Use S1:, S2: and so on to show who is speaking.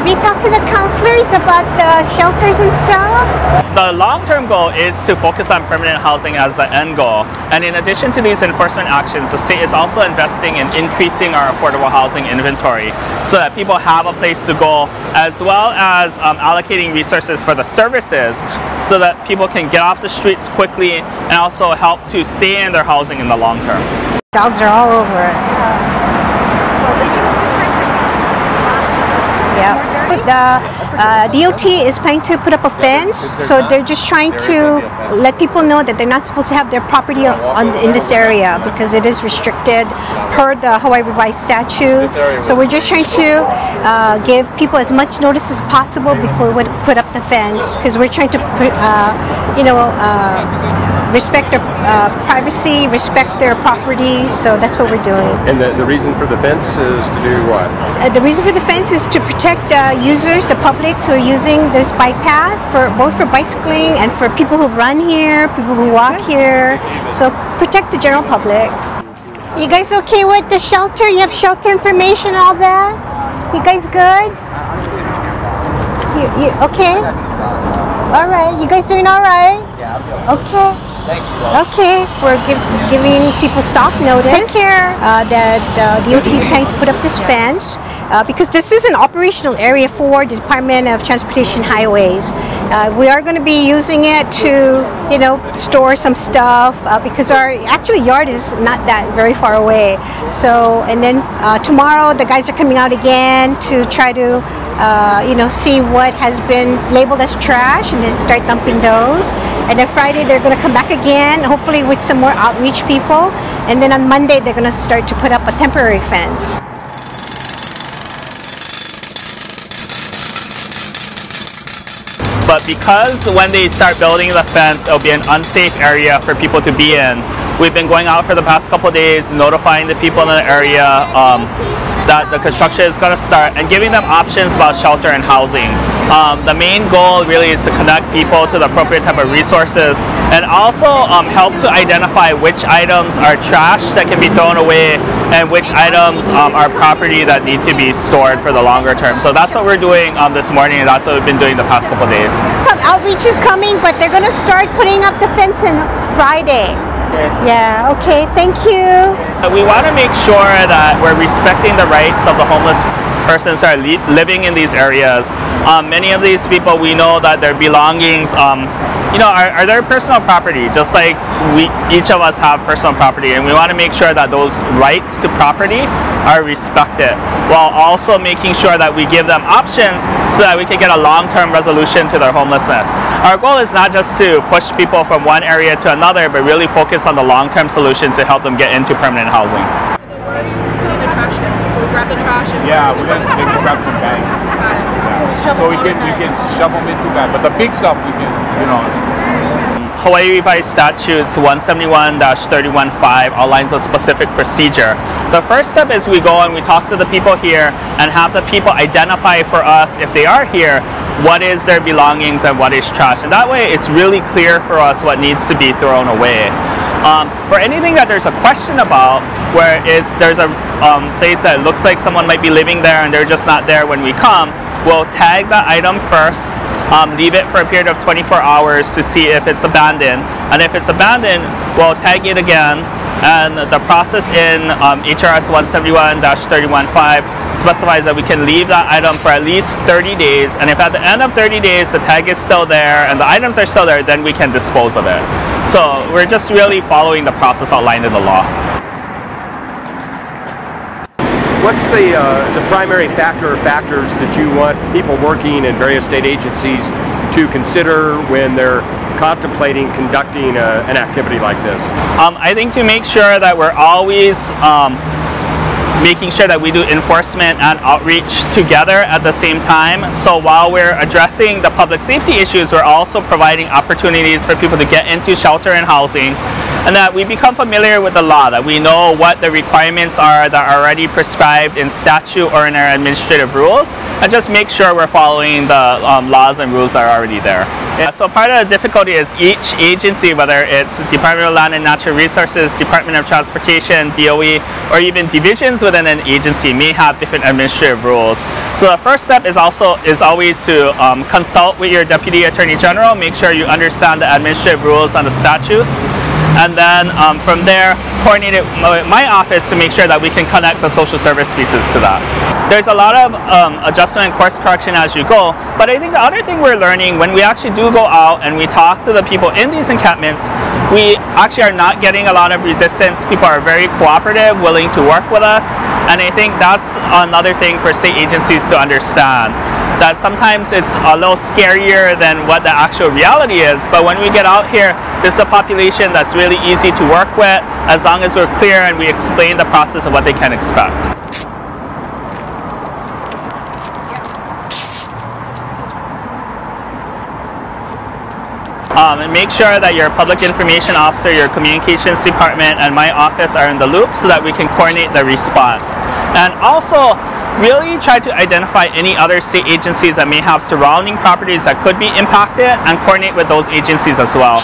S1: Have you talked to the counselors about the shelters and stuff?
S2: The long-term goal is to focus on permanent housing as the end goal. And in addition to these enforcement actions, the state is also investing in increasing our affordable housing inventory so that people have a place to go, as well as allocating resources for the services so that people can get off the streets quickly and also help to stay in their housing in the long term.
S1: Dogs are all over it. Yeah. The DOT is planning to put up a fence, so they're just trying to let people know that they're not supposed to have their property in this area because it is restricted per the Hawaii Revised Statute. So we're just trying to give people as much notice as possible before we put up the fence, because we're trying to, respect their privacy, respect their property. So that's what we're doing.
S3: And the reason for the fence is to do what?
S1: The reason for the fence is to protect users, the public who are using this bike path, both for bicycling and for people who run here, people who walk here. So protect the general public. You guys okay with the shelter? You have shelter information and all that? You guys good? You okay? All right. You guys doing all right? Okay.
S4: Thank you.
S1: Okay, we're giving people soft notice. Take care. That DOT is planning to put up this fence because this is an operational area for the Department of Transportation Highways. We are going to be using it to, store some stuff because our yard is not that very far away. So, and then tomorrow the guys are coming out again to try to, see what has been labeled as trash and then start dumping those. And then Friday they're going to come back again, hopefully with some more outreach people. And then on Monday they're going to start to put up a temporary fence.
S2: But because when they start building the fence, it'll be an unsafe area for people to be in. We've been going out for the past couple of days, notifying the people in the area that the construction is going to start and giving them options about shelter and housing. The main goal really is to connect people to the appropriate type of resources and also help to identify which items are trash that can be thrown away and which items are property that need to be stored for the longer term. So that's what we're doing this morning, and that's what we've been doing the past couple of days.
S1: Outreach is coming, but they're going to start putting up the fence on Friday.
S2: Okay.
S1: Yeah, okay, thank you.
S2: We want to make sure that we're respecting the rights of the homeless persons that are living in these areas. Many of these people, we know that their belongings are their personal property, just like each of us have personal property, and we want to make sure that those rights to property are respected, while also making sure that we give them options so that we can get a long-term resolution to their homelessness. Our goal is not just to push people from one area to another, but really focus on the long-term solution to help them get into permanent housing.
S5: Putting the trash in. So we grab the trash and
S3: We're going to grab some bags. So we can shove them into that, but the big stuff we can,
S2: Hawaii Revised Statutes 171-315 outlines a specific procedure. The first step is we go and we talk to the people here and have the people identify for us, if they are here, what is their belongings and what is trash. And that way it's really clear for us what needs to be thrown away. For anything that there's a question about, where there's a place that looks like someone might be living there and they're just not there when we come, we'll tag the item first, leave it for a period of 24 hours to see if it's abandoned. And if it's abandoned, we'll tag it again. And the process in HRS 171-315 specifies that we can leave that item for at least 30 days. And if at the end of 30 days the tag is still there and the items are still there, then we can dispose of it. So we're just really following the process outlined in the law.
S3: What's the primary factor or factors that you want people working in various state agencies to consider when they're contemplating conducting an activity like this?
S2: I think to make sure that we're always making sure that we do enforcement and outreach together at the same time. So while we're addressing the public safety issues, we're also providing opportunities for people to get into shelter and housing, and that we become familiar with the law, that we know what the requirements are that are already prescribed in statute or in our administrative rules, and just make sure we're following the laws and rules that are already there. So part of the difficulty is each agency, whether it's Department of Land and Natural Resources, Department of Transportation, DOE, or even divisions within an agency may have different administrative rules. So the first step is always to consult with your Deputy Attorney General, make sure you understand the administrative rules and the statutes, and then from there coordinate it with my office to make sure that we can connect the social service pieces to that. There's a lot of adjustment and course correction as you go, but I think the other thing we're learning when we actually do go out and we talk to the people in these encampments, we actually are not getting a lot of resistance. People are very cooperative, willing to work with us, and I think that's another thing for state agencies to understand, that sometimes it's a little scarier than what the actual reality is, but when we get out here, this is a population that's really easy to work with as long as we're clear and we explain the process of what they can expect. And make sure that your public information officer, your communications department, and my office are in the loop so that we can coordinate the response. And also, really try to identify any other state agencies that may have surrounding properties that could be impacted and coordinate with those agencies as well.